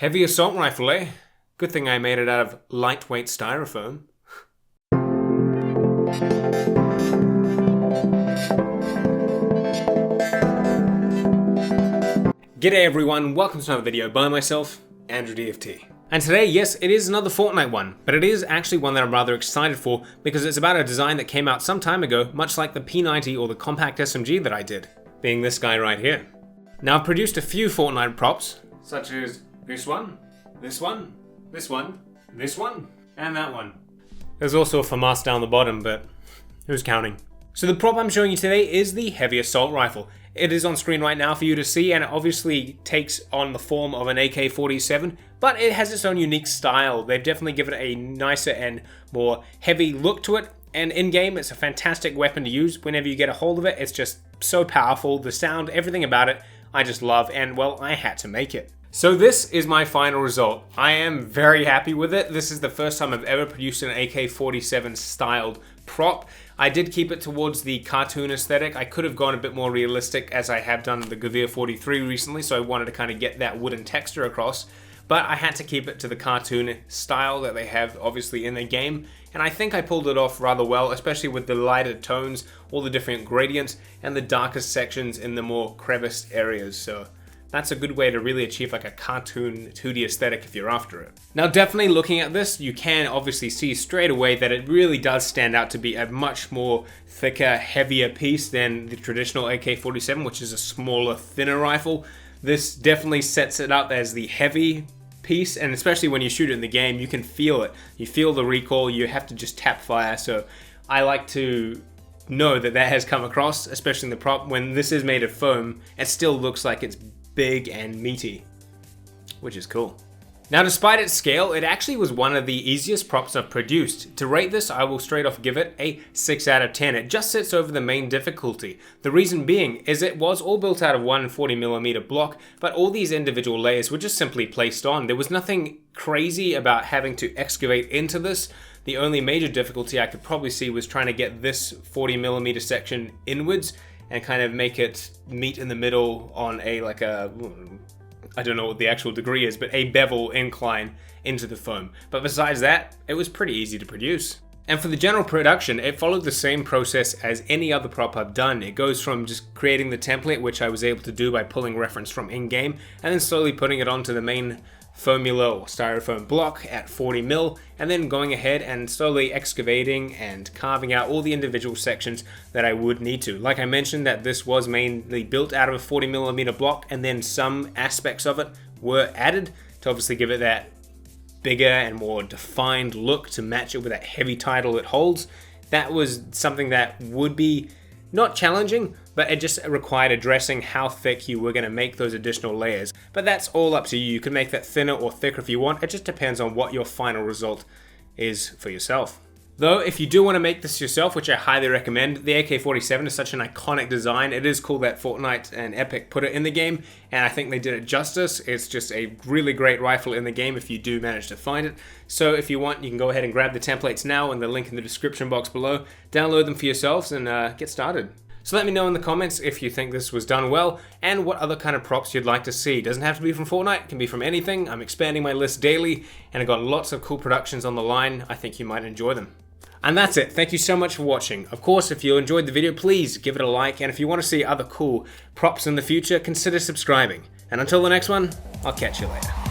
Heavy assault rifle, eh? Good thing I made it out of lightweight styrofoam. G'day everyone, welcome to another video by myself, Andrew DFT. And today, yes, it is another Fortnite one, but it is actually one that I'm rather excited for because it's about a design that came out some time ago, much like the P90 or the compact SMG that I did, being this guy right here. Now I've produced a few Fortnite props, such as this one, this one, this one, this one, and that one. There's also a FAMAS down the bottom, but who's counting? So the prop I'm showing you today is the heavy assault rifle. It is on screen right now for you to see, and it obviously takes on the form of an AK47, but it has its own unique style. They've definitely given it a nicer and more heavy look to it, and in-game it's a fantastic weapon to use. Whenever you get a hold of it, it's just so powerful. The sound, everything about it, I just love, and well, I had to make it. So this is my final result. I am very happy with it. This is the first time I've ever produced an AK47 styled prop. I did keep it towards the cartoon aesthetic. I could have gone a bit more realistic as I have done the Gavir 43 recently, so I wanted to kind of get that wooden texture across. But I had to keep it to the cartoon style that they have obviously in the game, and I think I pulled it off rather well, especially with the lighter tones, all the different gradients, and the darkest sections in the more creviced areas. So that's a good way to really achieve like a cartoon 2D aesthetic if you're after it. Now definitely looking at this, you can obviously see straight away that it really does stand out to be a much more thicker, heavier piece than the traditional AK-47, which is a smaller, thinner rifle. This definitely sets it up as the heavy piece, and especially when you shoot it in the game, you can feel it. You feel the recoil, you have to just tap fire, so I like to know that that has come across, especially in the prop. When this is made of foam, it still looks like it's big and meaty, which is cool. Now despite its scale, it actually was one of the easiest props I've produced. To rate this, I will straight off give it a 6 out of 10. It just sits over the main difficulty. The reason being is it was all built out of one 40mm block, but all these individual layers were just simply placed on. There was nothing crazy about having to excavate into this. The only major difficulty I could probably see was trying to get this 40mm section inwards and kind of make it meet in the middle on a, like a, I don't know what the actual degree is, but a bevel incline into the foam. But besides that, it was pretty easy to produce. And for the general production, it followed the same process as any other prop I've done. It goes from just creating the template, which I was able to do by pulling reference from in-game, and then slowly putting it onto the main formula or styrofoam block at 40mm, and then going ahead and slowly excavating and carving out all the individual sections that I would need to. Like I mentioned, that this was mainly built out of a 40mm block, and then some aspects of it were added to obviously give it that bigger and more defined look to match it with that heavy title it holds. That was something that would be not challenging, but it just required addressing how thick you were going to make those additional layers. But that's all up to you. You can make that thinner or thicker if you want. It just depends on what your final result is for yourself. Though, if you do want to make this yourself, which I highly recommend, the AK-47 is such an iconic design. It is cool that Fortnite and Epic put it in the game, and I think they did it justice. It's just a really great rifle in the game if you do manage to find it. So if you want, you can go ahead and grab the templates now in the link in the description box below. Download them for yourselves and get started. So let me know in the comments if you think this was done well and what other kind of props you'd like to see. Doesn't have to be from Fortnite, it can be from anything. I'm expanding my list daily and I've got lots of cool productions on the line. I think you might enjoy them. And that's it. Thank you so much for watching. Of course, if you enjoyed the video, please give it a like, and if you want to see other cool props in the future, consider subscribing. And until the next one, I'll catch you later.